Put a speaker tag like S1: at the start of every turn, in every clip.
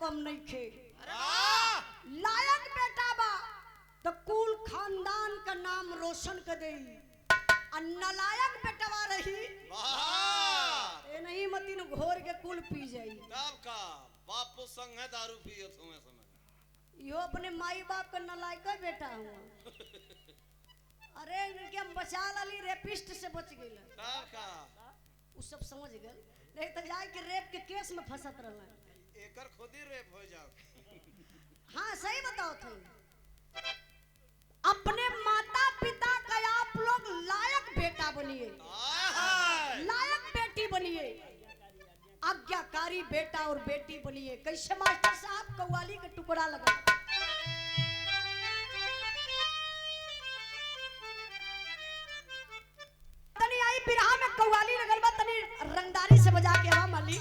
S1: कम नहीं खे। लायक बेटा बा तो कुल खानदान का नाम रोशन कर दे। नलायक बेटवा रही ए नहीं मतीन घोर के कुल पी जाई।
S2: तब का बापू संग है दारू पियो तुम्हें समय
S1: यो अपने माई बाप का नलायक बेटा हुआ। अरे इनके हम बचा लाली रेपिस्ट से बच गई।
S2: तब का
S1: उ सब समझ गए नहीं तो जाए के रेप के केस में फंसत रहला।
S2: एकर खुद ही रेप हो जाओ।
S1: हाँ सही बताओ थे। अपने माता पिता का आप लोग लायक बेटा बनिए, लायक बेटी बनिए, आज्ञाकारी बेटा और बेटी बनिए। कैसे मास्टर साहब कव्वाली का टुकड़ा लगा। तनी आई बिरहा में कव्वाली लगल बा, तनी रंगदारी से बजा के आवा माली।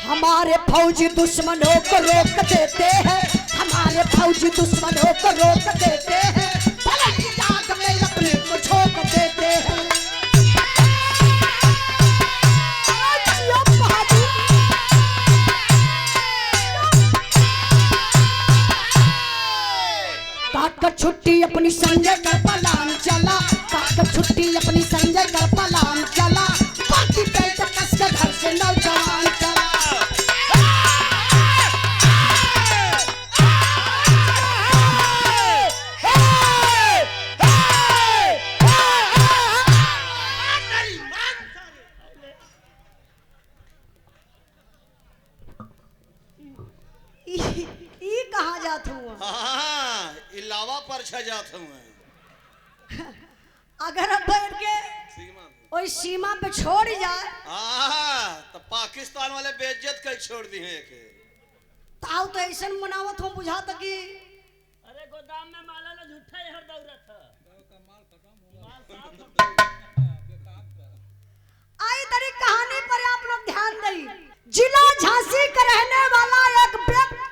S1: हमारे फौजी दुश्मनों को रोक देते हैं, हमारे फौजी दुश्मनों को रोक देते हैं, पलट की आग में अपने को झोंक देते हैं। काट कर छुट्टी अपनी संजय का पलान चला, काट कर छुट्टी अपनी संजय का पलान चला, बाकी पेट कस के घर से नौजवान चला। कहा जात हूँ
S2: इलावा पर जात हूँ।
S1: अगर अब बैठ के ओई सीमा पे छोड़ जाए
S2: तो पाकिस्तान वाले बेइज्जत कर छोड़ दी है के
S1: ताऊ तो ऐसा मनावत हो बुझा तक कि
S3: अरे गोदाम में माला ना झूठा ही हर दौरा था।
S1: आई तरी कहानी पर आप लोग ध्यान दें। जिला झांसी का रहने वाला एक व्यक्ति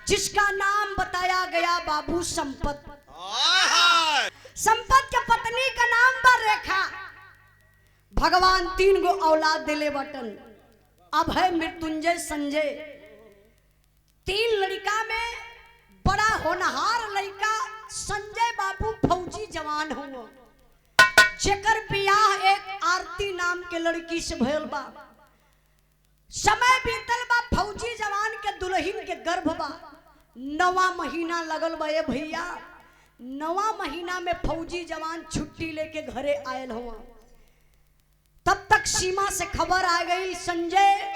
S1: जिसका नाम बताया गया बाबू संपत। संपत के पत्नी का नाम पर रेखा। भगवान 3 गो औलाद दिले बटन, अभय, मृत्युंजय, संजय। 3 लड़का में बड़ा होनहार लड़का संजय बाबू फौजी जवान हुआ, जेकर बियाह एक आरती नाम के लड़की से भयल बा। समय बीतल बा, फौजी जवान के दुल्हन के गर्भ बा, 9वां महीना लगल बा ए भैया। 9वां महीना में फौजी जवान छुट्टी लेके घरे आयल हुआ। तब तक सीमा से खबर आ गई, संजय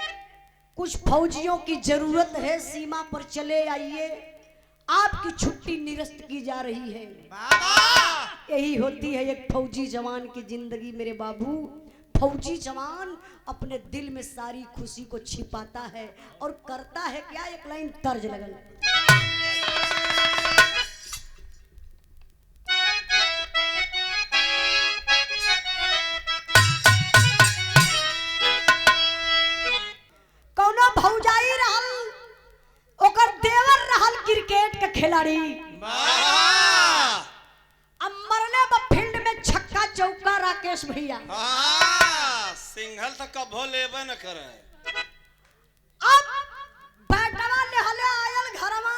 S1: कुछ फौजियों की जरूरत है, सीमा पर चले आइए, आपकी छुट्टी निरस्त की जा रही है। यही होती है एक फौजी जवान की जिंदगी मेरे बाबू। फौजी जवान अपने दिल में सारी खुशी को छिपाता है और करता है क्या, एक लाइन तर्ज लगल। कौनो भौजाई रहल, ओकर देवर रहल क्रिकेट के खिलाड़ी, अब मरले बा फील्ड में छक्का चौका राकेश भैया।
S2: सिंघल तो कभो लेबे न करे।
S1: अब बैटवा लेहले आयल घरमा,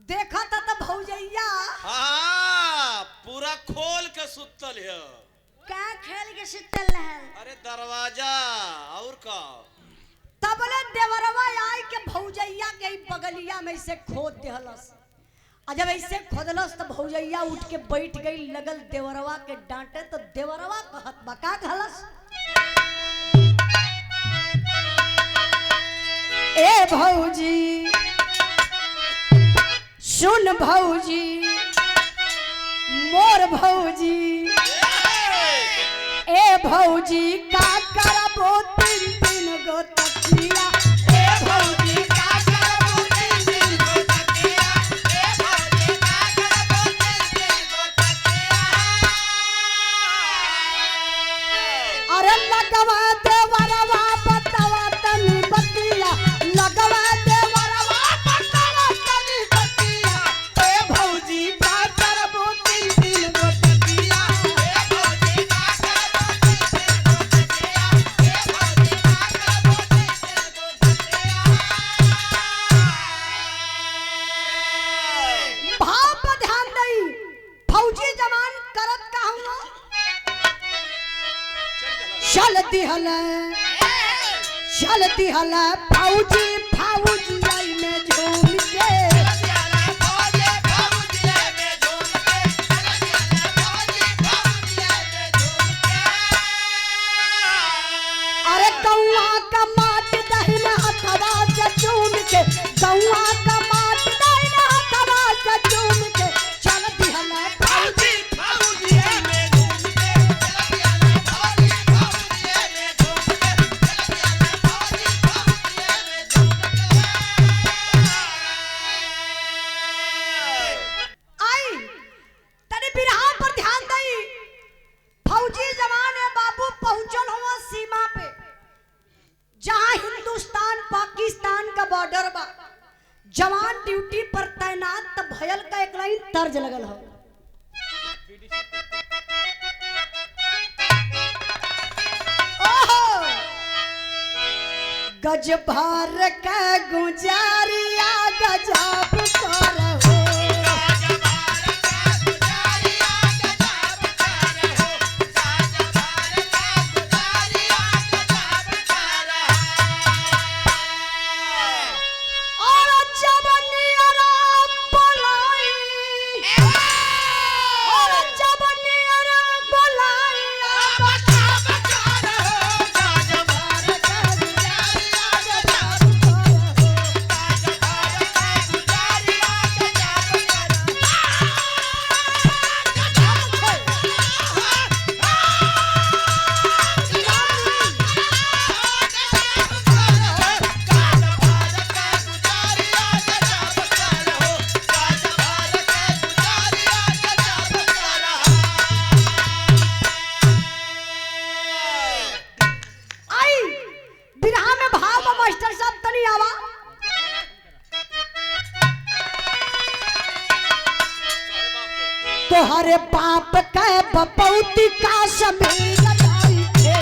S1: देखा था तो भौजैया
S2: पूरा खोल के सुतल है।
S1: क्या खेल के सुतल है?
S2: अरे दरवाजा और का।
S1: तबले देवरवा आई के भौजैया के बगलिया में से खोद देहलस। जब ऐसे खोदलस तो भौजैया उठ के बैठ गई, लगल देवरवा के डांटे तो देवरवा कहत बा, का कहलस? ए भौजी सुन भौजी, मोर भौजी, ए भौजी का करबो 3 गो तकिया, ए भौजी का करबो 3 गो तकिया, ए भौजी का करबो 3 गो तकिया। अरे लगवा देवरवा बतावा तनी बतिया, लगवा देवरवा बतावा तनी बतिया, ए भौजी का करबो 3 गो तकिया, ए भौजी का करबो 3 गो तकिया, ए भौजी का करबो 3 गो तकिया। भाव पर ध्यान दई, फौजी जवान करत का हुआ, चल दिहल फौजी फौजी आई में झूम के, अरे गौआ का माट दहिन हथवा से चूम के, गौआ का माट दहिन हथवा से चूम के, चल दिहल फौजी फौजी आई में झूम के, चल दिहल फौजी फौजी आई में झूम के, चल दिहल फौजी फौजी आई में झूम के। आई तने बिरहा पर ध्यान दई, फौजी जवान है बाबू पहुंचल हुआ सीमा पे, जहां हिंदुस्तान पाकिस्तान का बॉर्डर बा। जवान ड्यूटी पर तैनात, तब भयल का एक लाइन तर्ज लगल हो। ओहो गज भर का गुजारिया गजब करहो, तोहरे बाप के बपौती का समीर लगाई थे,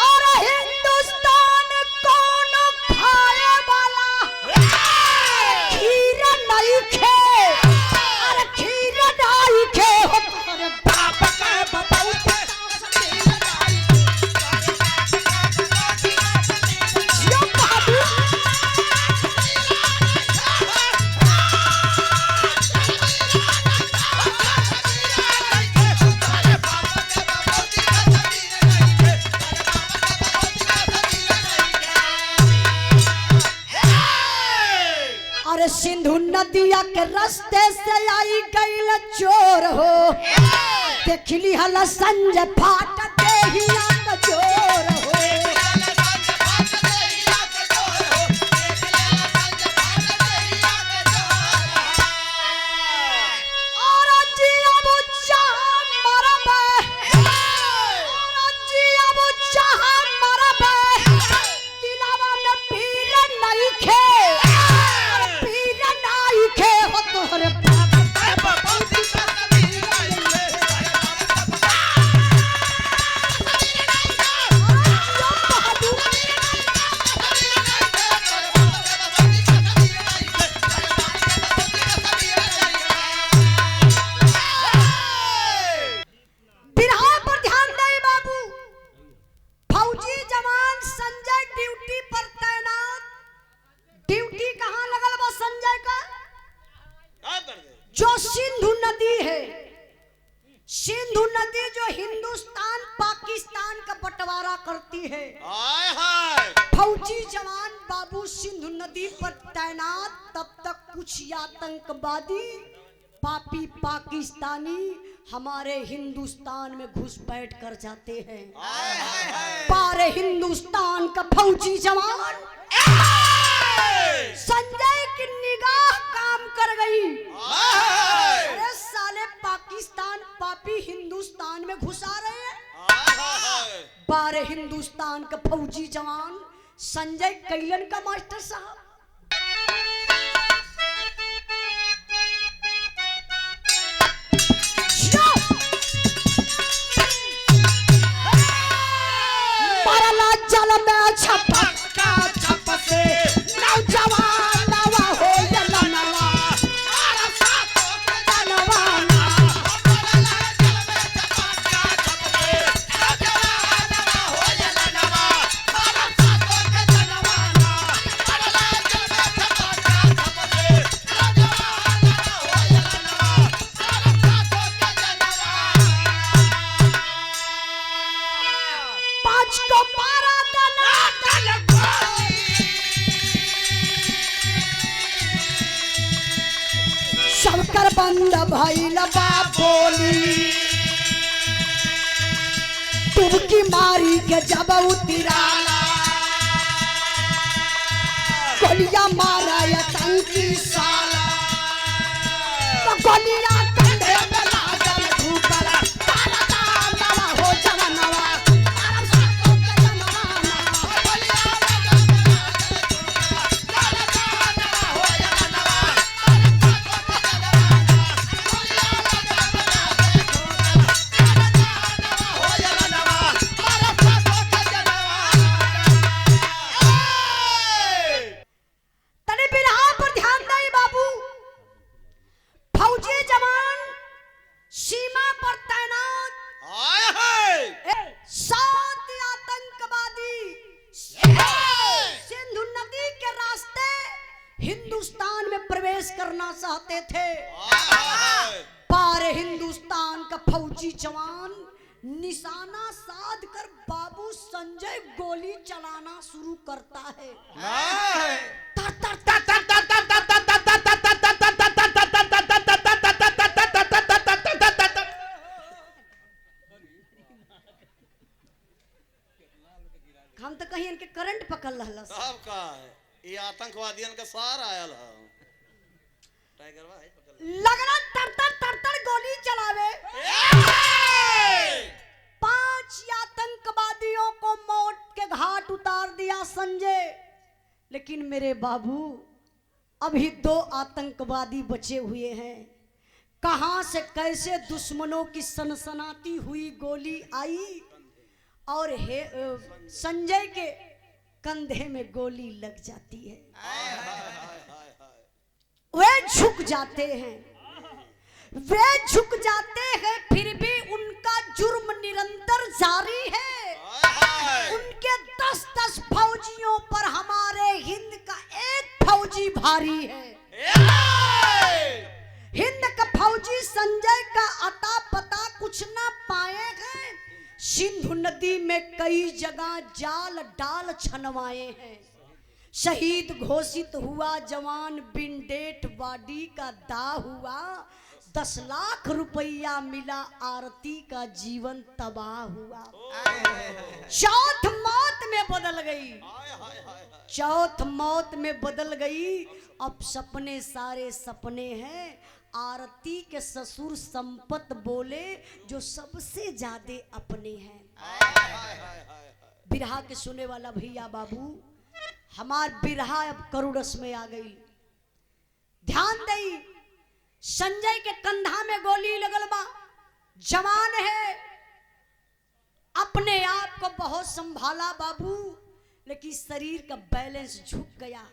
S1: और हिंदुस्तान कौन खाए वाला खीर नहीं खे, अरे खीर नहीं अरे सिंधु नदिया के रास्ते से आई गईल चोर हो, देखली हल संजय फाट देहिया का चोर हो। जो सिंधु नदी है, सिंधु नदी जो हिंदुस्तान पाकिस्तान का बंटवारा करती है, फौजी जवान बाबू सिंधु नदी पर तैनात, तब तक कुछ आतंकवादी पापी पाकिस्तानी हमारे हिंदुस्तान में घुसपैठ कर जाते हैं। पार हिंदुस्तान का फौजी जवान संजय की निगाह काम कर गई। अरे साले पाकिस्तान पापी हिंदुस्तान में घुसा रहे हैं। बारे हिंदुस्तान का फौजी जवान संजय कैलन का मास्टर साहब मारला जल में छपका छप से नौजवान नवा हो जला नवा मारा साथों के जनवाना मारला जल में छपका छप से नौजवान नवा हो जला नवा मारा साथों के जनवाना मारला जल में छपका छप से नौजवान नवा हो जला नवा मारा साथों के जनवाना। पांच को मारा तना तन शंकर बंद भइल बा बोली, डुबकी मारी के जब उतराला गोलियां मारा आतंकी साला, गोलियां कंधे पे लागल धूपला काला दानवा हो जवनवा मारा साथों के जनवाना गोलियां लागल काला दानवा हो जवनवा मारा साथों के जनवाना गोलियां लागल काला दानवा हो जवनवा मारा साथों के जनवाना। तने बिरहा पर ध्यान दे बाबू। फौजी जवान सीमा पर तैनात, सात आतंकवादी सिंधु नदी के रास्ते हिंदुस्तान में प्रवेश करना चाहते थे। पार हिंदुस्तान का फौजी जवान निशाना साध कर बाबू संजय गोली चलाना शुरू करता है। तर तर तर तर तर तर तर तर तर तर तर तर तर तर तर तर हम तो कहीं इनके करंट पकड़ रहला
S2: साहब का है ये आतंकवादियन का सार आयल है टाइगरवा है पकड़
S1: लगना तर गोली चलावे। 5 आतंकवादियों को मौत के घाट उतार दिया संजय, लेकिन मेरे बाबू अभी 2 आतंकवादी बचे हुए हैं। कहां से कैसे दुश्मनों की सनसनाती हुई गोली आई और संजय के कंधे में गोली लग जाती है। वे झुक जाते हैं, फिर भी उनका जुर्म निरंतर जारी है। उनके 10-10 फौजियों पर हमारे हिंद का एक फौजी भारी है। हिंद का फौजी संजय का अता पता कुछ ना पाए हैं। सिंधु नदी में कई जगह जाल डाल छनवाए हैं। शहीद घोषित हुआ जवान, बिन डेट बॉडी का दाह हुआ, 10 लाख रुपया मिला, आरती का जीवन तबाह हुआ। चौथ मौत में बदल गई, चौथ मौत में बदल गई। अब सपने सारे सपने हैं, आरती के ससुर संपत बोले जो सबसे ज्यादा अपने हैं। बिरहा के सुने वाला भैया बाबू, हमार बिरहा अब करुड़स में आ गई। ध्यान दई, संजय के कंधा में गोली लगल बा, जवान है, अपने आप को बहुत संभाला बाबू, लेकिन शरीर का बैलेंस झुक गया।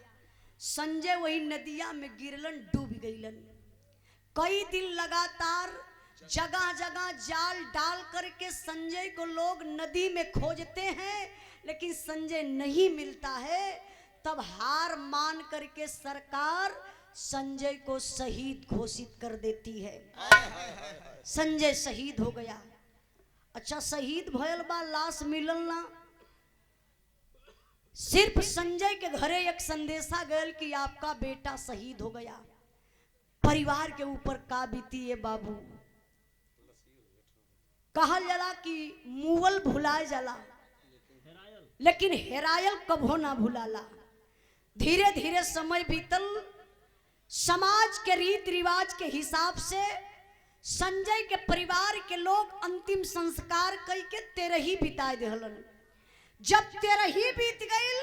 S1: संजय वही नदिया में गिरलन, डूब गईलन। कई दिन लगातार जगह जगह जाल डाल करके संजय को लोग नदी में खोजते हैं, लेकिन संजय नहीं मिलता है। तब हार मान करके सरकार संजय को शहीद घोषित कर देती है। संजय शहीद हो गया। अच्छा, शहीद भयल बा, लाश मिलल ना। सिर्फ संजय के घरे एक संदेशा गयल कि आपका बेटा शहीद हो गया। परिवार के ऊपर का बीती है बाबू। कहल जाला कि मुगल भुलाए जाला, लेकिन हेरायल कभो ना भुलाला। धीरे धीरे समय बीतल, समाज के रीत रिवाज के हिसाब से संजय के परिवार के लोग अंतिम संस्कार कई के तेरही बिताए दिहलन। जब तेरही बीत गई,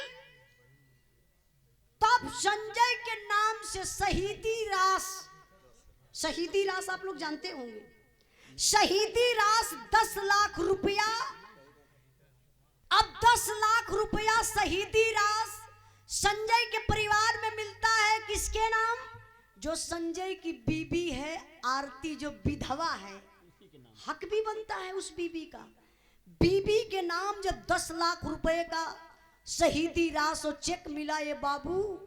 S1: तब संजय के नाम से शहीदी रास, शहीदी रास आप लोग जानते होंगे, शहीदी रास 10 लाख रुपया। अब 10 लाख रुपया शहीदी रास संजय के परिवार में मिलता है। किसके नाम? जो संजय की बीबी है आरती, जो विधवा है, हक भी बनता है उस बीबी का। बीबी के नाम जब 10 लाख रुपए का शहीदी रास और चेक मिला, ये बाबू,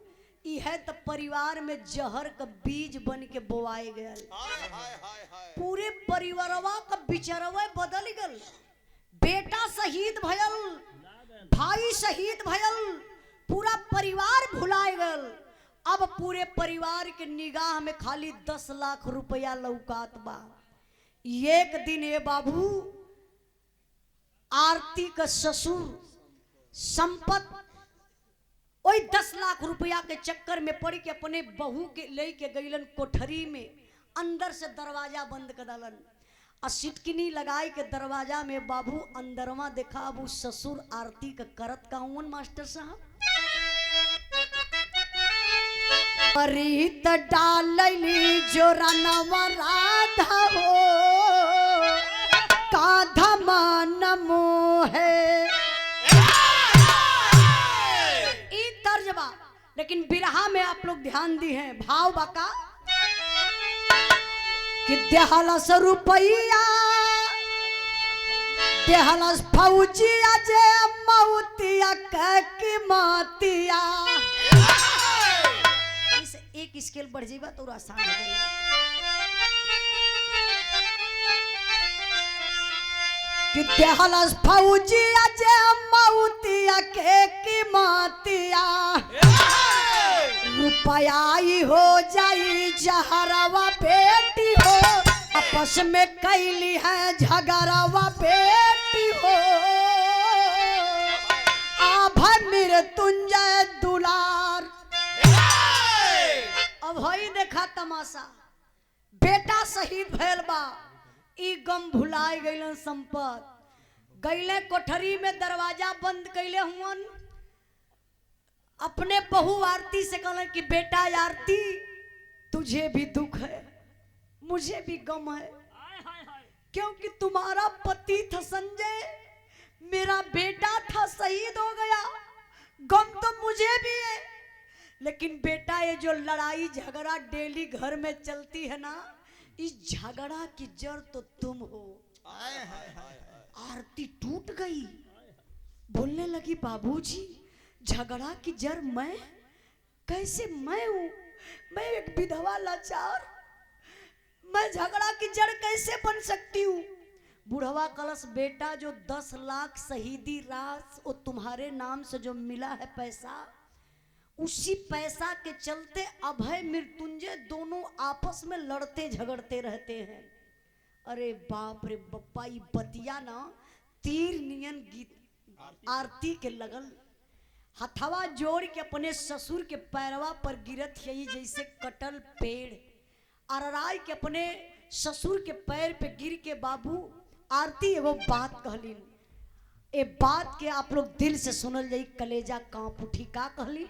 S1: यह तो परिवार में जहर का बीज बन के बोआए गया। पूरे परिवारवा का बिचरवा बदल गल। बेटा शहीद भयल, भाई शहीद भयल, पूरा परिवार भुलाए गल। अब पूरे परिवार के निगाह में खाली 10 लाख रुपया लौकात बा। एक दिन ये बाबू, आरती का ससुर संपत वही 10 लाख रुपया के चक्कर में पड़ के अपने बहू के ले के गईलन कोठरी में। अंदर से दरवाजा बंद कर दलन और सिटकिनी लगाए के दरवाजा में बाबू अंदरवा देखा। अब उस ससुर आरती का करत का हुन मास्टर साहब, रीत डालली जो रनवा राधा हो, काधा मान मोहे। ई तर्जबा, लेकिन बिरहा में आप लोग ध्यान दी हैं, भाव बाका कि देहलस रुपया, देहलस फौजिया जे मौतिया की मातिया। एक स्केल बढ़ जाएगा तो आसान हो जाएगा। कि देहलस फौजिया जे मौतिया की मातिया, रुपया ही हो जाई जहरवा बेटी हो, आपस में कैली है झगड़वा बेटी हो। आभा मृत्युंजय दुलार। अब हई देखा तमाशा, बेटा शहीद भयल बा, ई गम भुलाए गईलन संपत। गईले कोठरी में दरवाजा बंद कैले हुअन। अपने बहू आरती से कहलन कि बेटा आरती, तुझे भी दुख है, मुझे भी गम है, क्योंकि तुम्हारा पति था संजय, मेरा बेटा था शहीद हो गया। गम तो मुझे भी है, लेकिन बेटा ये जो लड़ाई झगड़ा डेली घर में चलती है ना, इस झगड़ा की जड़ तो तुम हो। आरती टूट गई, बोलने लगी बाबूजी, झगड़ा की जड़ मैं? कैसे मैं हूं? मैं एक विधवा लाचार, मैं झगड़ा की जड़ कैसे बन सकती हूँ? बुढ़वा कलश, बेटा जो 10 लाख शहीदी रास और तुम्हारे नाम से जो मिला है पैसा, उसी पैसा के चलते अभय मृत्युंजय दोनों आपस में लड़ते झगड़ते रहते हैं। अरे बाप रे बप्पा, ई बतिया ना तीर नियन गीत आरती के लगल। हथवा जोड़ के अपने ससुर के पैरवा पर गिरत यही जैसे कटल पेड़। अरराय के अपने ससुर के पैर पे गिर के बाबू आरती एगो बात कहलीन। ए बात के आप लोग दिल से सुनल जाई, कलेजा कांप उठी। का कहली?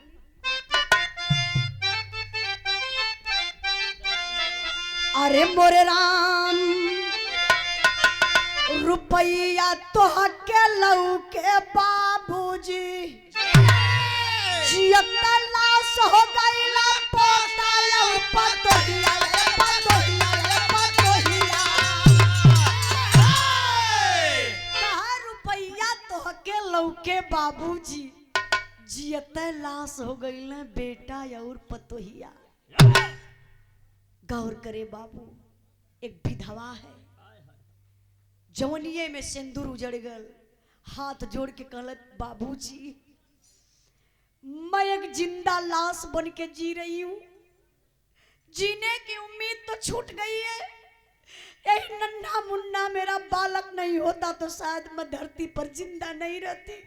S1: अरे मोरे राम रुपया तो के लऊ के बाबूजी जियता लाश हो गईला पोता लऊ पतोहिया पतोहिया पतोहिया। कहा रुपया तो के लऊ के बाबूजी जियता लाश हो गईला बेटा और पतोहिया। गौर करे बाबू, एक विधवा है, जवनिये में सिंदूर उजड़ गल, हाथ जोड़ के कहलत बाबूजी मैं एक जिंदा लाश बन के जी रही हूं, जीने की उम्मीद तो छूट गई है। यही नन्हा मुन्ना मेरा बालक नहीं होता तो शायद मैं धरती पर जिंदा नहीं रहती।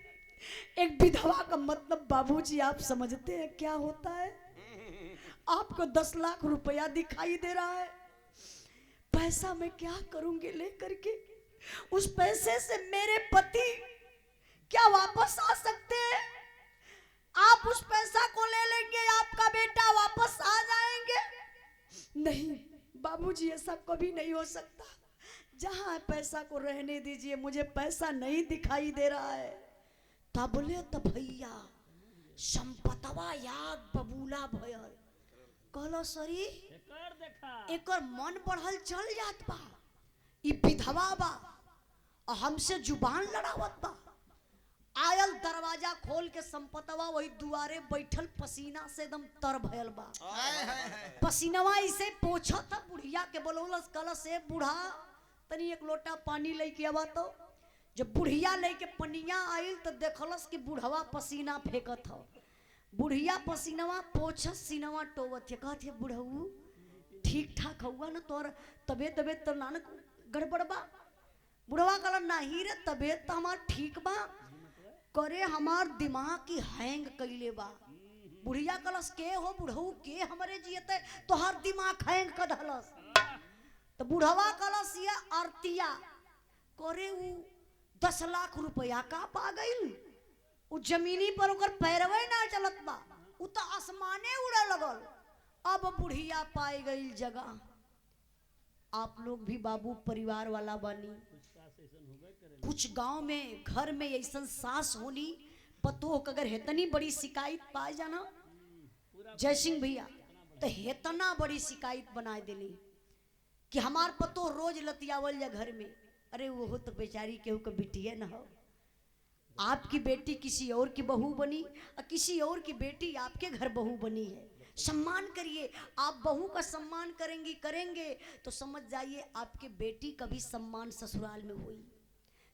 S1: एक विधवा का मतलब बाबूजी आप समझते हैं क्या होता है? आपको 10 लाख रुपया दिखाई दे रहा है, पैसा मैं क्या करूंगी लेकर के? उस पैसे से मेरे पति क्या वापस आ सकते हैं? आप उस पैसा को ले लेंगे, आपका बेटा वापस आ जाएंगे? नहीं बाबूजी, ऐसा कभी नहीं हो सकता। जहां पैसा को रहने दीजिए, मुझे पैसा नहीं दिखाई दे रहा है। तब बोले तो भैया संपतवा याद बबूला भयल। कहलो सरी एकर मन बढ़ल चल जात बा, ई विधवा बा और हमसे जुबान लड़ावत बा। आयल दरवाजा खोल के संपतवा वही दुआरे बैठल पसीना से एकदम तर भयल बा। पसीनवा इसे पोछा था, बुढ़िया के बोलौलस कलस से बूढ़ा तनी एक लोटा पानी लेके आवा। तो जब बुढ़िया लेके पनिया आयल तो देखलस कि बुढ़वा पसीना फेंकत हो। बुढ़िया पसीनवा पोछत सीनवा टोवत है। कहत है बुढ़ऊ ठीक ठाक हुआ ना तोर तबीयत तो नानक गड़बड़ बा? बुढ़वा कहला नहीं रे, तबीयत तो हमार ठीक बा, करे हमार दिमाग की हैंग कइले बा। बुढ़िया कलस के हो बुढ़ऊ के हमरे जियते तोहार दिमाग हैंग कर दहलस। तो बुढ़वा कलस ये आरतिया करे उ 10 लाख रुपया का पा गइल। उ जमीनी पर ओकर पैरवे ना चलत बा, उ तो आसमाने उड़े लगल। अब बुढ़िया पाई गई जगह। आप लोग भी बाबू परिवार वाला बनी, कुछ गांव में घर में ऐसा सास होनी पतो अगर हेतनी बड़ी शिकायत पाए जाना जय सिंह भैया, तो हेतना बड़ी शिकायत बनाए दिली कि हमार पतो रोज लतियावल जा घर में। अरे वो तो बेचारी केहू का बिटिया न हो, आपकी बेटी किसी और की बहू बनी और किसी और की बेटी आपके घर बहू बनी है। सम्मान करिए, आप बहू का सम्मान करेंगे तो समझ जाइए आपके बेटी का भी सम्मान ससुराल में हुई।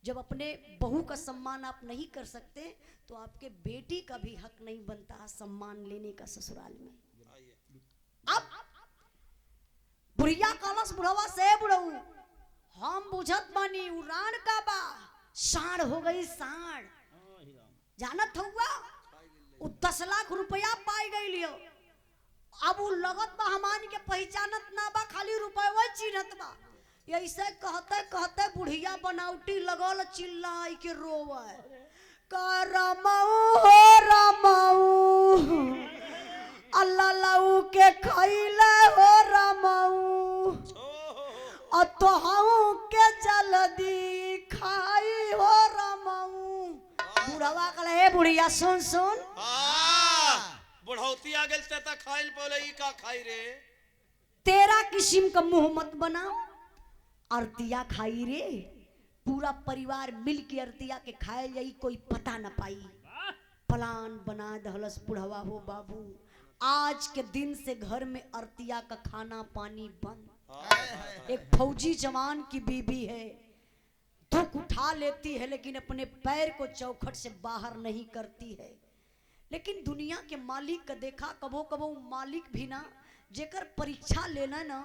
S1: जब अपने बहू का सम्मान आप नहीं कर सकते तो आपके बेटी का भी हक नहीं बनता सम्मान लेने का ससुराल में। अब बुढ़िया कलश बुढ़वा से बुढ़ऊ हम बुझत बानी उड़ान का बा, साढ़ हो गई साढ़। जानत हुआ उ 10 लाख रुपया पाई गई लियो। अब उ लगत बा हमान के पहचानत ना बा, खाली रुपया चिन्हत बा। ऐसे कहते कहते बुढ़िया बनावटी लगल चिल्लाई के रोवे का रमाऊ हो रमाऊ अल्लाह लाऊ के खैले हो रमाऊ और तोहाऊ के जल्दी खाई हो रमाऊ। बुढ़वा कहले हे बुढ़िया सुन सुन,
S2: बुढ़ौती आ गेल ते त खाइल बोले ई का खाई रे?
S1: तेरा किस्म का मुंह मत बना, अर्तिया खाई रे। पूरा परिवार मिल के अर्तिया के खाए जाई, कोई पता न पाई। प्लान बना दहलस बुढ़वा हो बाबू। आज के दिन से घर में अर्तिया का खाना पानी बंद। एक फौजी जवान की बीबी है, दुख उठा लेती है लेकिन अपने पैर को चौखट से बाहर नहीं करती है। लेकिन दुनिया के मालिक का देखा, कबो कबो मालिक भी ना जेकर परीक्षा लेना ना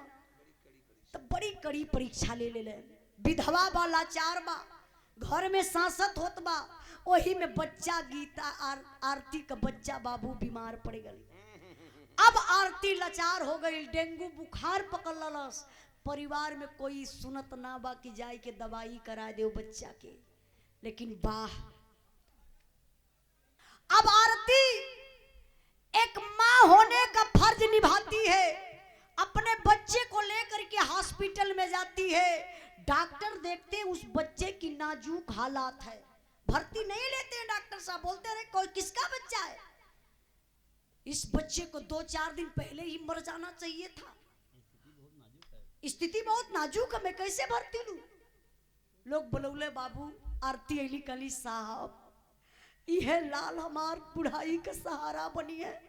S1: तो बड़ी कड़ी परीक्षा ले ले। विधवा बा, लाचार बा, घर में सांसत होत बा, वही में बच्चा गीता आरती का बच्चा बाबू बीमार पड़ गई। अब आरती लाचार हो गई, डेंगू बुखार पकड़ ललस। परिवार में कोई सुनत ना बा कि जाए के दवाई करा दे बच्चा के। लेकिन वाह, अब आरती एक माँ होने का फर्ज निभाती है, अपने बच्चे को लेकर के हॉस्पिटल में जाती है। डॉक्टर देखते हैं उस बच्चे की नाजुक हालात है, भर्ती नहीं लेते हैं। डॉक्टर साहब बोलते रहे कोई किसका बच्चा है, इस बच्चे को 2-4 दिन पहले ही मर जाना चाहिए था, स्थिति बहुत नाजुक है, मैं कैसे भर्ती लूं। लोग बोलौले बाबू आरती अली कली साहब, यह लाल हमार बुढ़ाई का सहारा बनी है,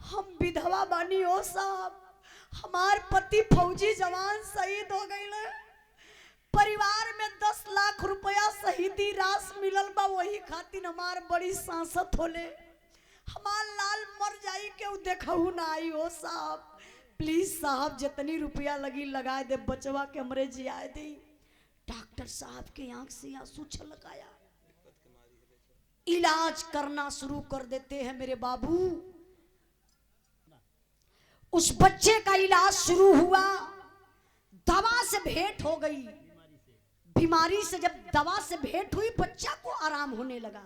S1: हम विधवा बनी हो साहब, हमार पति फौजी जवान शहीद हो गए, परिवार में 10 लाख रुपया शहीदी रास मिलल बा, वही खातिर हमार बड़ी सांसत होले, हमार लाल मर जाई के देखहू ना आई हो साहब, प्लीज साहब जितनी रुपया लगी लगा दे, बचवा के हमरे जिया दी। डॉक्टर साहब के आंख से आंसू छलक आया। इलाज करना शुरू कर देते हैं मेरे बाबू। उस बच्चे का इलाज शुरू हुआ, दवा से भेंट हो गई, बीमारी से जब दवा से भेंट हुई बच्चा को आराम होने लगा।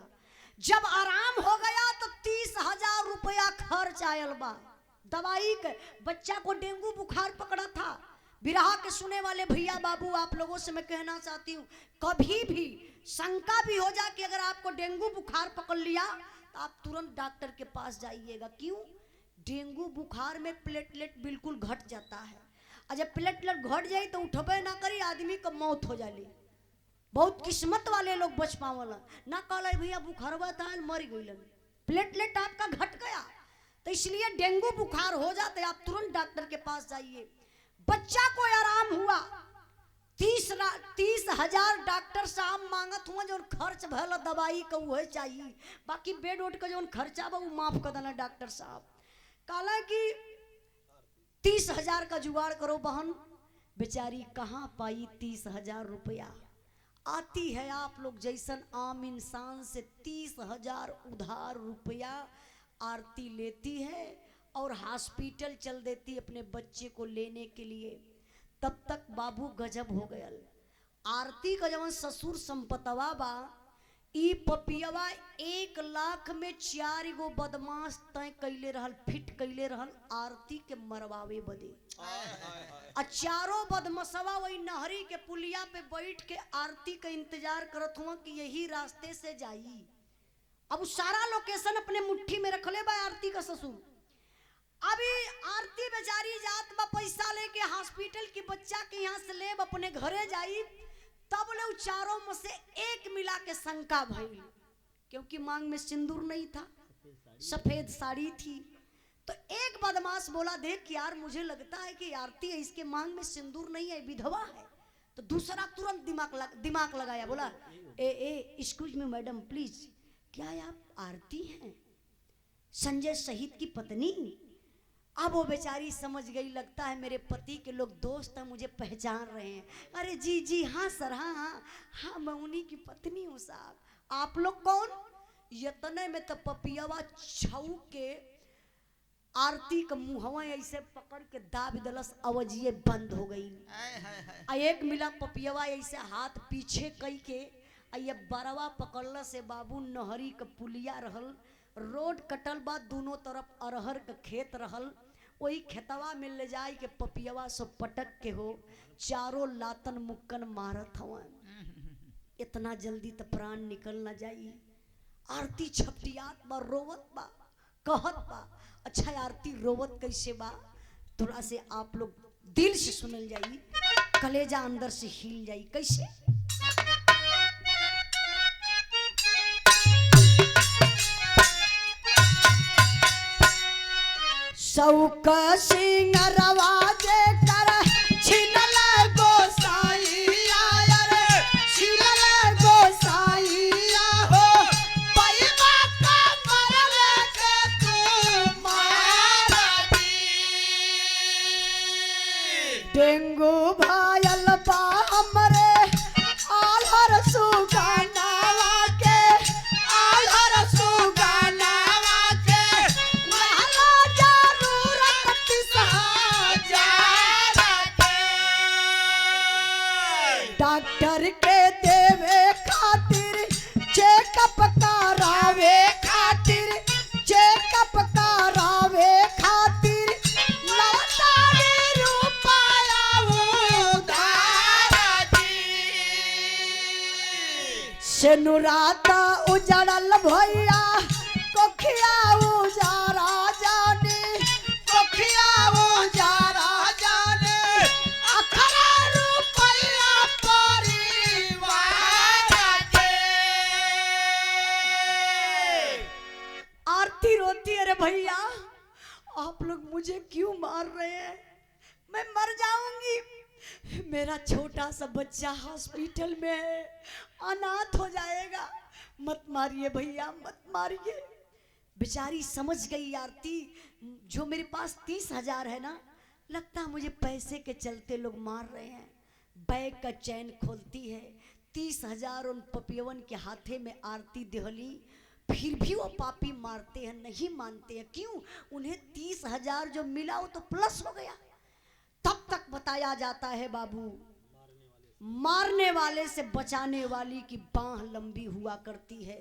S1: जब आराम हो गया तो 30,000 रुपया खर्च आयल बा दवाई के। बच्चा को डेंगू बुखार पकड़ा था। बिरहा के सुने वाले भैया बाबू, आप लोगों से मैं कहना चाहती हूँ, कभी भी शंका भी हो जाए कि अगर आपको डेंगू बुखार पकड़ लिया तो आप तुरंत डॉक्टर के पास जाइएगा। क्यों? डेंगू बुखार में प्लेटलेट बिल्कुल घट जाता है, और जब प्लेटलेट घट जाए तो उठबे ना करी, आदमी का मौत हो जाली। बहुत किस्मत वाले लोग बच पावला, ना कहला भैया बुखारवा था मर गई, प्लेटलेट आपका घट गया। तो इसलिए डेंगू बुखार हो जाते आप तुरंत डॉक्टर के पास जाइए। बच्चा को आराम हुआ, 30,000 डॉक्टर साहब मांगत हुआ, जो खर्च भला दवाई का वह चाहिए, बाकी बेड उठ का जो खर्चा बा वो माफ कर देना। डॉक्टर साहब कहला कि 30,000 का जुगाड़ करो बहन। बेचारी कहाँ पाई 30,000 रुपया। आती है आप लोग जैसन आम इंसान से 30,000 उधार रुपया आरती लेती है और हॉस्पिटल चल देती अपने बच्चे को लेने के लिए। तब तक बाबू गजब हो गया। आरती का जवन ससुर संपतवा बा, ई पपियवा 1 लाख में 4 गो बदमाश तय कैले रहल, फिट कैले रहल आरती के मरवावे बदे। और 4 बदमसवा वही नहरी के पुलिया पे बैठ के आरती का इंतजार करत हुआ कि यही रास्ते से जाई। अब सारा लोकेशन अपने मुट्ठी में रख ले बा आरती का ससुर। अभी आरती बेचारी जात बा पैसा लेके हॉस्पिटल की बच्चा के यहाँ से ले अपने घरे जाई, तब लोग 4 में से एक मिला के शंका भई, क्योंकि मांग में सिंदूर नहीं था, सफेद साड़ी थी। तो एक बदमाश बोला, देख यार मुझे लगता है कि आरती है, इसके मांग में सिंदूर नहीं है, विधवा है। तो दूसरा तुरंत दिमाग लगाया, बोला एक्सक्यूज मी मैडम प्लीज, क्या आप आरती हैं, संजय शहीद की पत्नी? अब वो बेचारी समझ गई, लगता है मेरे पति के लोग दोस्त हैं, मुझे पहचान रहे हैं। अरे जी जी हाँ सर, हाँ हाँ हाँ मैं उन्हीं की पत्नी हूँ साहब। आप लोग कौन? यतने में तो पपियावा छऊ के आरती का मुहवा ऐसे पकड़ के दाब दलस, अवजिए बंद हो गई। एक मिला पपियावा ऐसे हाथ पीछे कई के, ये बरवा पकड़ला से बाबू नहरी का पुलिया रहल, रोड कटल बा, दोनों तरफ अरहर का खेत रहल, वही खेतवा में ले जाए के पपियवा सब पटक के हो 4 लातन मुक्कन मारत हवा। इतना जल्दी तो प्राण निकल ना जाई। आरती छपटियात बा, रोवत बा, कहत बा। अच्छा आरती रोवत कैसे बा, थोड़ा से आप लोग दिल से सुनल जाई, कलेजा अंदर से हिल जाई। कैसे? शौक सिंगरवा जे कर छिनल गोसाइया रे, छिनल गोसाइया हो पैमा का मरल डेंगू भायल बा हमरे आलर सुगानावा के आलर सुगानावा के रहला जरूरत तिसा डॉक्टर के देवे खातिर चेकअप करावे खातिर चेकअप करावे खातिर लौटानी रुपया उधार सेनुराता उजड़ल भैया कोखिया उजारा जाने कोखिया उजारा जाने अखरा रुपया परिवार के आरती रोती अरे भैया आप लोग मुझे क्यों मार रहे हैं? मैं मर जाऊंगी। मेरा छोटा सा बच्चा हॉस्पिटल में है, अनाथ हो जाएगा। मत मारिए भैया, मत मारिए। बेचारी समझ गई आरती, जो मेरे पास 30,000 है ना, लगता है मुझे पैसे के चलते लोग मार रहे हैं। बैग का चैन खोलती है, 30,000 उन पपियवन के हाथे में आरती देहली। फिर भी वो पापी मारते हैं, नहीं मानते हैं। क्यों? उन्हें 30,000 जो मिला वो तो प्लस हो गया। तब तक बताया जाता है बाबू, मारने वाले से बचाने वाली की बाह लंबी हुआ करती है।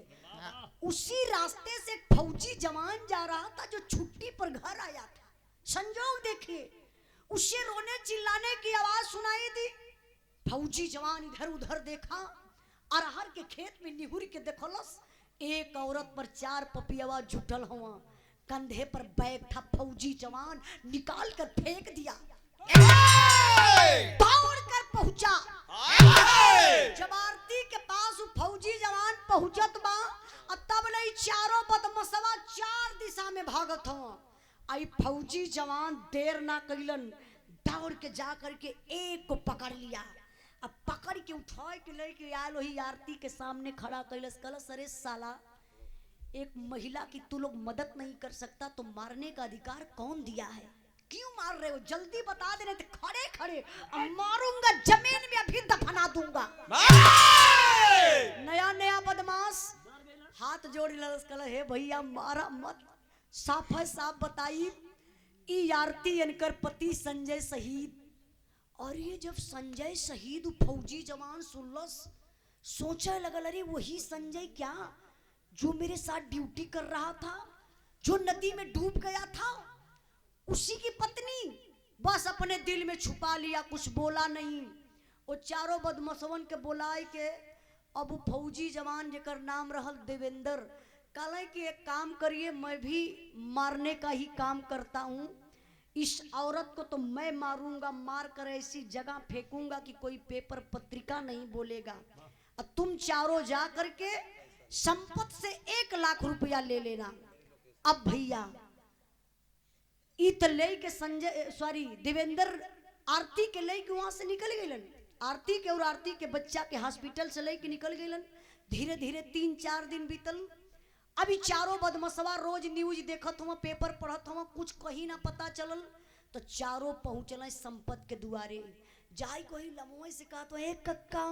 S1: उसी रास्ते से एक फौजी जवान जा रहा था जो छुट्टी पर घर आया था। संजोग देखिए, उसे रोने चिल्लाने की आवाज सुनाई दी। फौजी जवान इधर उधर देखा, अरहर के खेत में निहुर के देखलस, एक औरत पर 4 पपियवा जुटल हुआ, कंधे पर बैग था। फौजी जवान निकाल कर फेंक दिया, दौड़ कर पहुंचा। जब आरती के पास फौजी जवान पहुंचत बा, तब नहीं चारों बदमसवा 4 दिशा में भागत हुआ। आई फौजी जवान देर ना कैलन, दौड़ के जा करके एक को पकड़ लिया। अब पकड़ के उठा के लेके आयल वही आरती के सामने खड़ा कैलस। कलस अरे साला, एक महिला की तू लोग मदद नहीं कर सकता तो मारने का अधिकार कौन दिया है? क्यों मार रहे हो? जल्दी बता दे, नहीं तो खड़े खड़े मारूंगा, जमीन में अभी दफना दूंगा। नया नया बदमाश हाथ जोड़ लस कल, हे भैया मारा मत, साफ है साफ बताई। ई आरती इनकर पति संजय शहीद। और ये जब संजय शहीद फौजी जवान सुनलस, सोचा लगल अरे वही संजय क्या जो मेरे साथ ड्यूटी कर रहा था, जो नदी में डूब गया था, उसी की पत्नी। बस अपने दिल में छुपा लिया, कुछ बोला नहीं। वो चारों बदमसवन के बुलाए के अब फौजी जवान जेकर नाम रहल देवेंद्र, कहले कि एक काम करिए, मैं भी मारने का ही काम करता हूँ। इस औरत को तो मैं मारूंगा, मार कर ऐसी जगह फेंकूंगा कि कोई पेपर पत्रिका नहीं बोलेगा। अब तुम चारों जा करके संपत्ति से 1 लाख रुपया ले लेना। अब भैया इत ले के संजय देवेंद्र आरती के ले के वहां से निकल गए। आरती के और आरती के बच्चा के हॉस्पिटल से ले के निकल गए। धीरे धीरे 3-4 दिन बीतल। अभी चारों बदमसवा रोज न्यूज देखत हुआ, पेपर पढ़त हुआ, कुछ कहीं ना पता चलल। तो चारों पहुंचल संपत के दुआरे। जाई कोई लमोए से कहा तो एक कक्का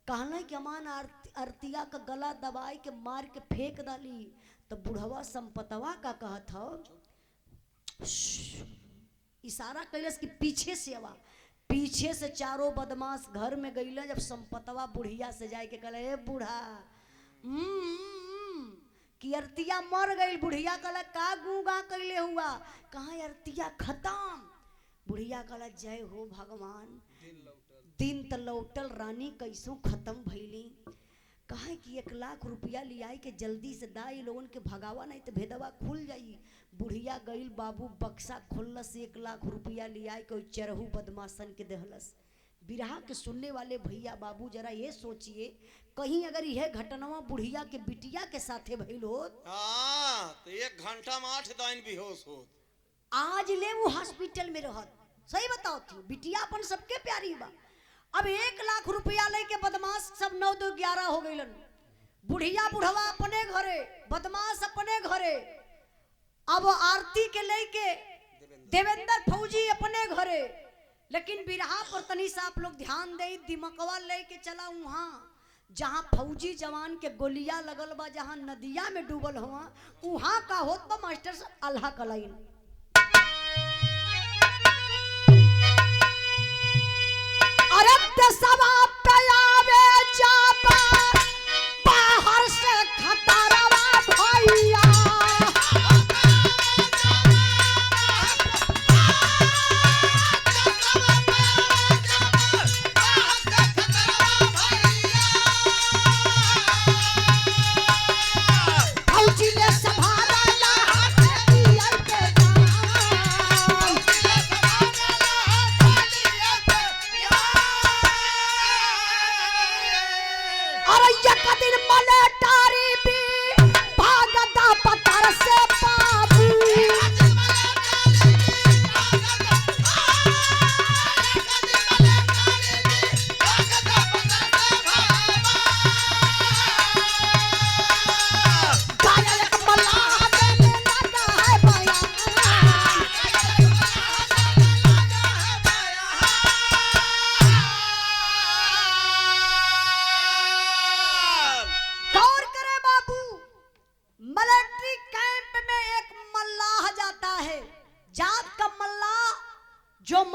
S1: कहना कि अमान आरतिया का गला दबाई के मार के फेंक डाली। तो बुढ़वा संपतवा का कहा था, इशारा कैलस कि पीछे से आवा। पीछे से चारों बदमाश घर में गईला। जब संपतवा बुढ़िया से जाए के कहले, ए बूढ़ा कि अरतिया मर गई। बुढ़िया कहला का गूंगा कैले हुआ? कहाँ अरतिया खत्म। बुढ़िया कहला जय हो भगवान, दिन त लौटल रानी कैसो खत्म भैली। कहा कि 1 लाख रुपया लियाई के जल्दी से दाई लोगन के भगावा, नहीं तो भेदवा खुल जाई। बुढ़िया गईल बाबू बक्सा खोलस, 1 लाख रुपया लियाई कोई चरहू बदमाशन के दहलस। बिरहा के सुनने वाले भैया बाबू जरा ये सोचिए, कहीं अगर यह घटनावा बुढ़िया के बिटिया के साथे भइल होत,
S2: तो 1 घंटा में 8 दिन बेहोश होत,
S1: आज ले वो हॉस्पिटल में रहत। सही बताओ थी, बिटिया अपन सबके प्यारी बा। अब 1 लाख रुपया लेके बदमाश सब 9-2-11 हो गईलन। बुढ़िया बुढ़वा अपने घरे, बदमाश अपने घरे। अब आरती के लेके देवेंद्र फौजी अपने घरे, लेकिन बिरहा पर तनी सा आप लोग ध्यान दे, दिमकवा लेके चला वहां जहां फौजी जवान के गोलियां लगल बा, जहां नदिया में डूबल हुआ, वहां का होत बा मास्टर साहब अल्लाह का लाइन। अरे देशवा पे आवे जाबा बाहर से खतरवा भैया,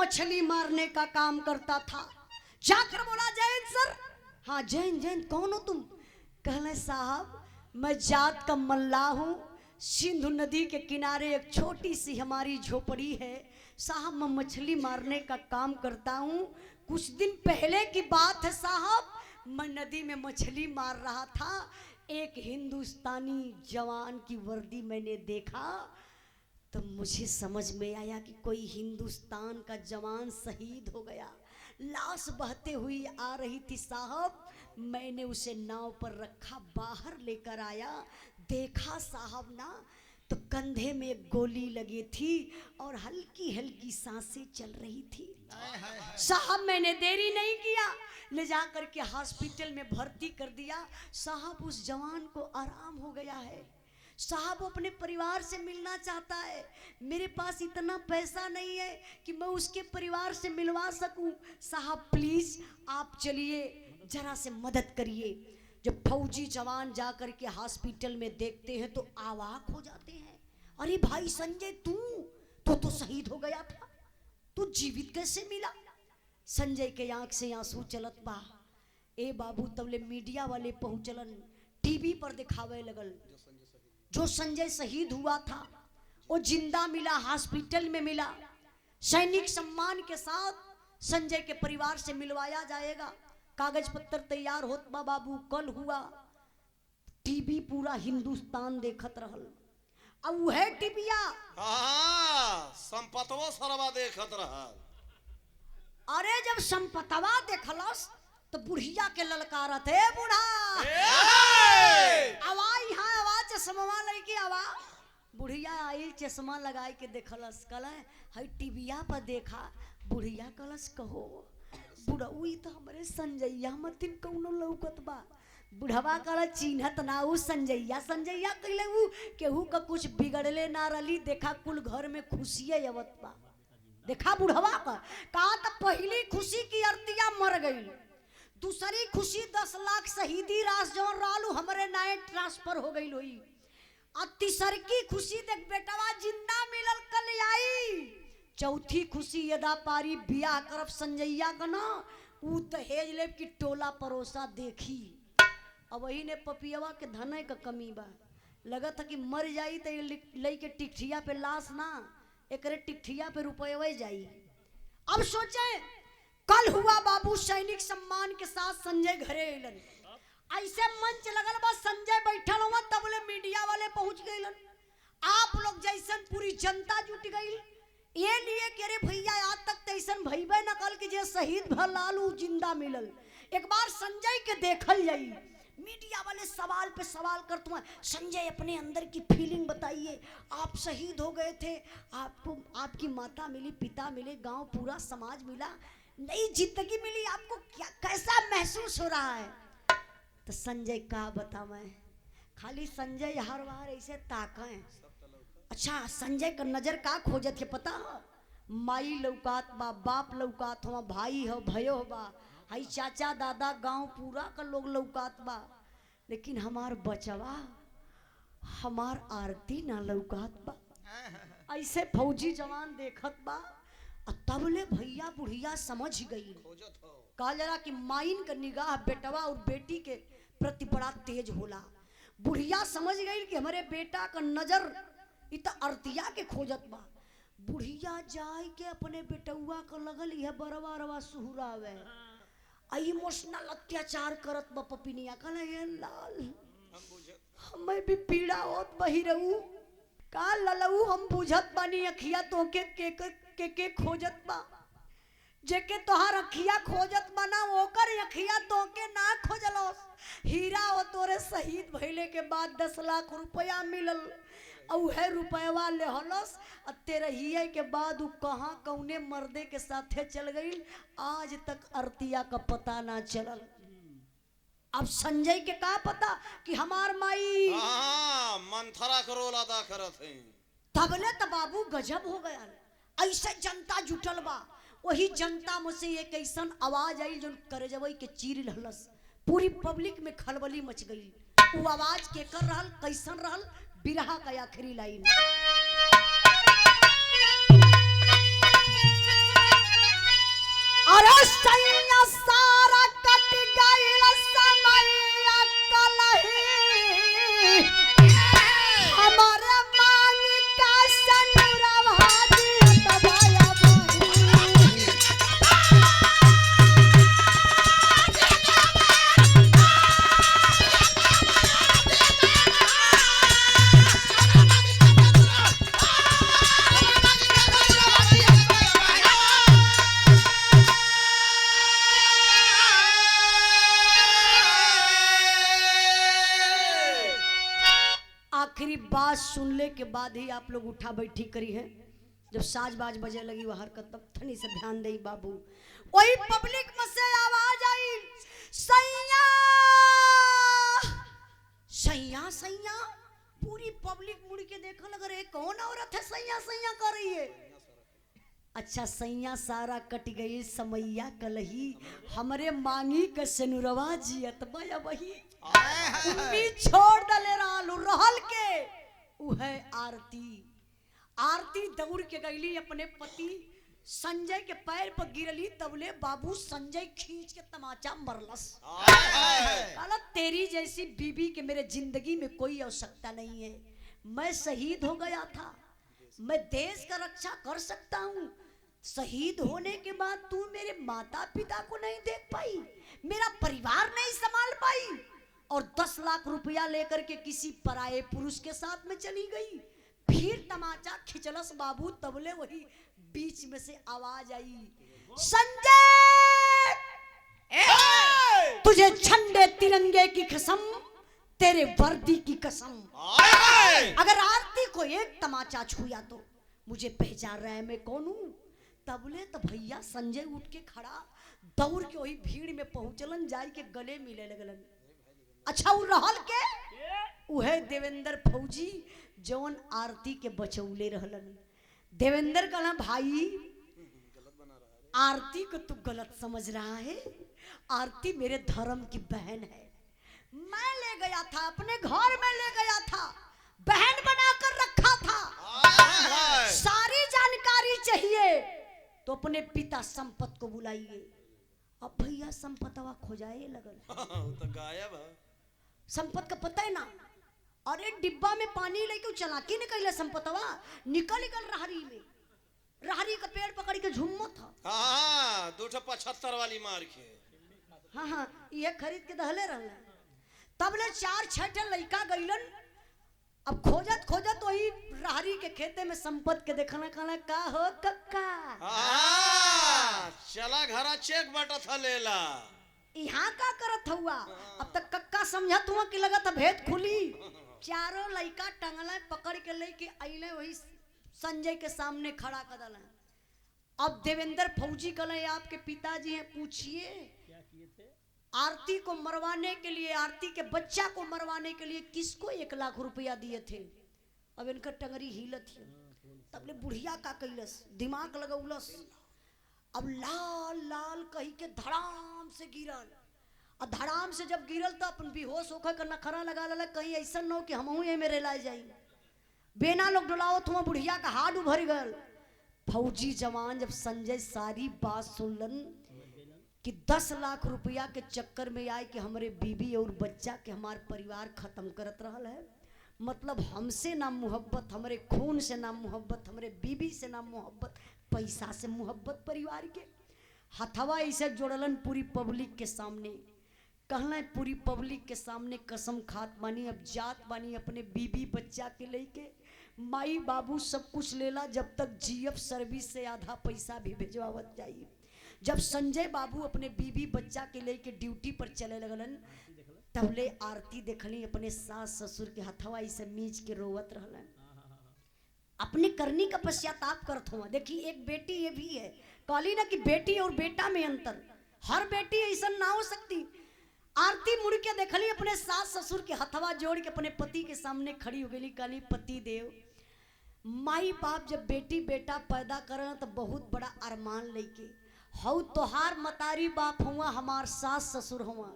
S1: मछली मारने का काम करता था। जाकर बोला जैन सर, हाँ जैन जैन कौन हो तुम? कहले साहब मैं जात का मल्लाह हूँ, सिंधु नदी के किनारे एक छोटी सी हमारी झोपड़ी है साहब, मैं मछली मारने का काम करता हूँ। कुछ दिन पहले की बात है साहब, मैं नदी में मछली मार रहा था, एक हिंदुस्तानी जवान की वर्दी मैंने देखा तो मुझे समझ में आया कि कोई हिंदुस्तान का जवान शहीद हो गया, लाश बहते हुई आ रही थी साहब। मैंने उसे नाव पर रखा, बाहर लेकर आया, देखा साहब ना तो कंधे में एक गोली लगी थी और हल्की हल्की सांसें चल रही थी साहब। मैंने देरी नहीं किया, ले जा करके हॉस्पिटल में भर्ती कर दिया साहब। उस जवान को आराम हो गया है साहब, वो अपने परिवार से मिलना चाहता है। मेरे पास इतना पैसा नहीं है कि मैं उसके परिवार से मिलवा सकूं साहब, प्लीज आप चलिए जरा से मदद करिए। जब फौजी जवान जाकर के हॉस्पिटल में देखते हैं तो अवाक हो जाते हैं, अरे भाई संजय तू तो शहीद हो गया था, तू जीवित कैसे मिला? संजय के आंख से आंसू चलत बा। ए बाबू तबले मीडिया वाले पहुंचलन, टीवी पर दिखावे लगल जो संजय शहीद हुआ था वो जिंदा मिला, हॉस्पिटल में मिला, सैनिक सम्मान के साथ संजय के परिवार से मिलवाया जाएगा। कागज पत्र तैयार होत बा बाबू, कल हुआ। टीवी पूरा हिंदुस्तान देखत रहल, अब वह टीविया
S2: संपतवा सरवा देखत रहल।
S1: अरे जब संपतवा देखलस तो बुढ़िया के ललकारत है, बूढ़ा आवाज, हाँ आवाज चश्मा लड़की आवाज। बुढ़िया आई चश्मा लगाई के देखलस, कल है टीविया पर देखा। बुढ़िया कलस कहो बुढ़ऊ तो हमारे संजैया मतिन कौनो लौकत बा। बुढ़वा कल चिन्हत ना उ संजैया, संजैया कहले उ केहू का कुछ बिगड़ले ना रली, देखा कुल घर में खुशिये अवत बा। देखा बुढ़वा का कहा तो पहली खुशी की अर्तिया मर गई, दूसरी खुशी 10 लाख शहीदी रास जवन रालू हमारे नाये ट्रांसफर हो गई हुई, और तीसर की खुशी देख बेटवा जिंदा मिलल कल आई। चौथी खुशी यदा पारी बियाह करब संजैया का ना, उ दहेज लेब की टोला परोसा देखी। अब वही ने पपियवा के धने का कमी बा, लगा था कि मर जाई तो लई के टिकठिया पे लाश ना, एकरे टिकठिया पे रुपये जाई। अब सोचे कल हुआ बाबू, सैनिक सम्मान के साथ संजय घरे अलन, ऐसे मंच लगल बा, संजय बैठल हुआ तब ले मीडिया वाले पहुंच गए। आप लोग जैसन पूरी जनता जुट गई, ये लिए कि अरे भैया आज तक तैसन भईबे न कल कि जे शहीद भल लालू जिंदा मिलल, एक बार संजय के देखल जाई। मीडिया वाले सवाल पे सवाल करते हैं, संजय अपने अंदर की फीलिंग बताइए, आप शहीद हो गए थे, आपको आपकी माता मिली, पिता मिले, गांव पूरा समाज मिला, नई जिंदगी मिली, आपको क्या कैसा महसूस हो रहा है? तो संजय का बता, मैं खाली संजय हर बार ऐसे ताकें, अच्छा संजय का नजर का खोजत है पता है? माई लौकात बा, बाप लौकात हो, भाई हो, भयो बा, हई चाचा दादा गांव पूरा का लोग लौकात बा, लेकिन हमार बचवा हमार आरती ना लौकात बा। ऐसे फौजी जवान देखत बा और तबले भैया बुढ़िया समझ गई
S2: खोजत हो
S1: कहा जरा कि माइन का निगाह बेटवा और बेटी के प्रति बड़ा तेज होला। बुढ़िया समझ गई कि हमारे बेटा का नजर इत अरतिया के खोजत बा। बुढ़िया जाय के अपने बेटुआ का लगल यह बरवा रवा सुहुरावे, इमोशनल अत्याचार करत बा। पपिनिया कहले ये लाल
S2: हम बुझत
S1: हमें भी पीड़ा होत बही रहू का ललऊ, हम बुझत बानी अखिया तो के खोजत बा, जेके तोहार अखिया खोजत बना ओकर अखिया तो के ना खोजलो। हीरा हो तोरे शहीद भइले के बाद 10 लाख रुपया मिलल, औहे रुपया ले हलस और तेरे हिये के बाद उ कहाँ कौने मर्दे के साथे चल गई, आज तक अरतिया का पता ना चलल। अब संजय के का पता कि हमार माई
S2: हाँ मंथरा का रोल अदा करत है।
S1: तबले त बाबू गजब हो गया। ऐसे जनता जुटल बा, वही जनता में से एक ऐसन आवाज आई जो करजवई के चीर लहलस। पूरी पब्लिक में खलबली मच गई। वो आवाज के कर रहल कैसन रहल, बिरहा का आखिरी लाइन। अरे सैया सारा कट गइल समैया कलही, हमारे मांग का सनुरवा दिया दबाया बही। आखिरी बात सुनने के बाद ही आप लोग उठा बैठी करी है। जब साज बाज बजे लगी वह हरकत, तब थनी से ध्यान दे बाबू। वही पब्लिक में से आवाज आई, सैया सैया सैया। पूरी पब्लिक मुड़ के देखने लग रही कौन औरत है सैया सैया कर रही है। अच्छा सैया सारा कट गई समैया कलही, हमरे मांगी के सनुरवा जियत बया बही। उम्मीद छोड़ दले रहल के उहे आरती। आरती दौड़ के गईली अपने पति संजय के पैर पर गिरली, तबले बाबू संजय खींच के तमाचा मरलस। कहला तेरी जैसी बीबी के मेरे जिंदगी में कोई आवश्यकता नहीं है। मैं शहीद हो गया था, मैं देश का रक्षा कर सकता हूँ। शहीद होने के बाद तू मेरे माता पिता को नहीं देख पाई, मेरा परिवार नहीं संभाल पाई, और 10 लाख रुपया लेकर के किसी पराये पुरुष के साथ में चली गई। फिर तमाचा खिंचलस बाबू। तबले वही बीच में से आवाज आई, संजय तुझे झंडे तिरंगे की कसम, तेरे वर्दी की कसम, अगर आरती को एक तमाचा छुया तो मुझे पहचान रहा है मैं कौन हूं। तबले तो भैया संजय उठ के खड़ा दौड़ के वही भीड़ में पहुंचलन, जाई के गले मिले लगलन। अच्छा वो रहल के उहे देवेंद्र फौजी जौन आरती के बचौले रहलन। देवेंद्र कहला भाई आरती को तू गलत समझ रहा है, आरती मेरे धर्म की बहन है। मैं ले गया था, अपने घर में ले गया था, बहन बनाकर रखा था। सारी जानकारी चाहिए तो अपने पिता संपत को बुलाइए। अब भैया संपतवा खोजाए लगल।
S2: तो गायब है।
S1: संपत का पता है ना, अरे डिब्बा में पानी लेके चलाकी निकल संपतवा निकल रहरी में, रहरी का पेड़ पकड़ के झुम्मो था।
S2: हाँ 275 वाली मार के।
S1: हाँ हाँ ये खरीद के दहले रहना। तब ले 4-6 लड़का गईलन। अब खोजत खोजत वही रहरी के खेते में संपत के देखना कहना का हो कक्का।
S2: चला घरा चेक बटा था लेला।
S1: यहाँ का करत हुआ। अब तक कक्का समझत हुआ कि लगा था भेद खुली। चारों लड़का टंगला पकड़ के लेके आइले वही संजय के सामने खड़ा कर दला। अब देवेंद्र फौजी कहले आपके पिताजी हैं, पूछिए
S3: क्या किए थे?
S1: आरती को मरवाने के लिए, आरती के बच्चा को मरवाने के लिए किसको 1 लाख रुपया दिए थे। अब इनका टंगरी हिलत है। तब ले बुढ़िया का कैलस दिमाग लगौलस, अब लाल लाल कही के धड़ाम से गिरल, और धड़ाम से जब गिरल तो अपन बेहोश होकर का नखरा लगा लल कहीं ऐसा न हो कि हमहू ये मेरे ला जाई। बेना लोग डुलावत हुआ बुढ़िया का हाथ उभर गल। फौजी जवान जब संजय सारी बात सुनलन कि 10 लाख रुपया के चक्कर में आए कि हमारे बीबी और बच्चा के हमार परिवार खत्म करत रहल है, मतलब हमसे ना मोहब्बत, हमारे खून से ना मोहब्बत, हमारे बीबी से ना मोहब्बत, पैसा से मोहब्बत परिवार के। हथवा ऐसे जोड़लन पूरी पब्लिक के सामने, कहना पूरी पब्लिक के सामने कसम खात बानी अब जात बानी अपने बीबी बच्चा के लेके, माई बाबू सब कुछ लेला, जब तक जीएफ सर्विस से आधा पैसा भी भिजवावत जाइए। जब संजय बाबू अपने बीबी बच्चा के लेके ड्यूटी पर चले लगलन, तबले आरती देखली अपने सास ससुर के हथवा से मीच के रोवत रहलन, अपने करनी का पश्चाताप करत हुआ। देखी एक बेटी ये भी है, कहली ना कि बेटी और बेटा में अंतर, हर बेटी ऐसा ना हो सकती। आरती मुड़ के देखली अपने सास ससुर के हथवा जोड़ के अपने पति के सामने खड़ी हो गई, कहली पति देव, माई बाप जब बेटी बेटा पैदा करन तो बहुत बड़ा अरमान लेके हऊ तोहार मतारी बाप हुआ, हमार सास ससुर हुआ,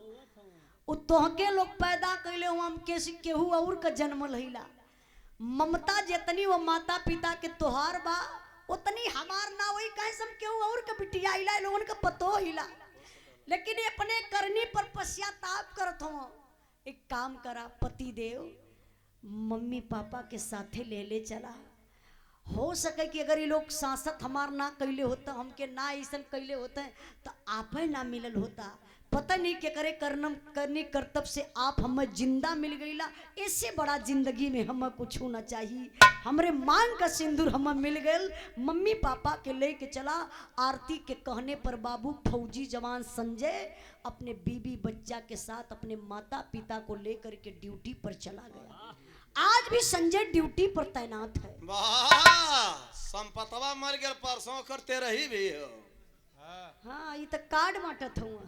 S1: उ तोहके लोग पैदा कैले हुआ, हम कैसे केहू और का जन्म लहिला। ममता जितनी वो माता पिता के तोहार बा उतनी हमार ना वही कहे सम केहू और का बिटिया हिला, लोगन का पतो हिला, लेकिन अपने करनी पर पश्चाताप करत हो। एक काम करा पति देव, मम्मी पापा के साथे ले चला, हो सके कि अगर ये लोग सांसत हमार ना कैले होता, हमके ना ऐसा कैले होता है तो आप ना मिलल होता, पता नहीं क्या करे करनी कर्तव्य से आप हमें जिंदा मिल गईला। इससे बड़ा जिंदगी में हमें कुछ होना चाहिए, हमरे मांग का सिंदूर हमें मिल गए। मम्मी पापा के लेके चला। आरती के कहने पर बाबू फौजी जवान संजय अपने बीबी बच्चा के साथ अपने माता पिता को लेकर के ड्यूटी पर चला गया। आज भी संजय ड्यूटी पर तैनात है।
S2: वाह, संपतवा मर गया परसों करते रही भी हो।
S1: हाँ ये तो कार्ड माटत हुआ।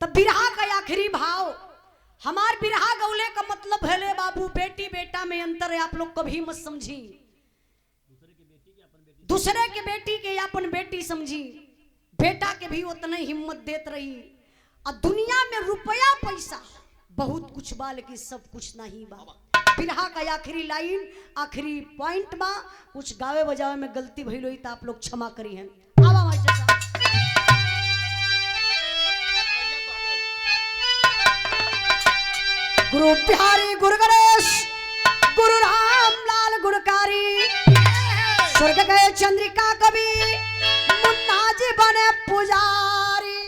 S1: तब बिरहा का आखिरी भाव, हमार बिरहा गौले का मतलब है ले बाबू बेटी बेटा में अंतर है, आप लोग कभी मत समझी। दूसरे के बेटी के अपन बेटी समझी, बेटा के भी उतना हिम्मत देत रही। और दुनिया में रुपया पैसा बहुत कुछ बा, लेकिन सब कुछ नहीं बा। बिरहा का आखिरी लाइन आखिरी पॉइंट बा, कुछ गावे बजावे में गलती भइल होई तो आप लोग क्षमा करी हैं। आवा मास्टर साहब। गुरु बिहारी गुरु गणेश गुरु राम लाल गुणकारी, स्वर्ग गए चंद्रिका कवि, मुन्ना जी बने पुजारी।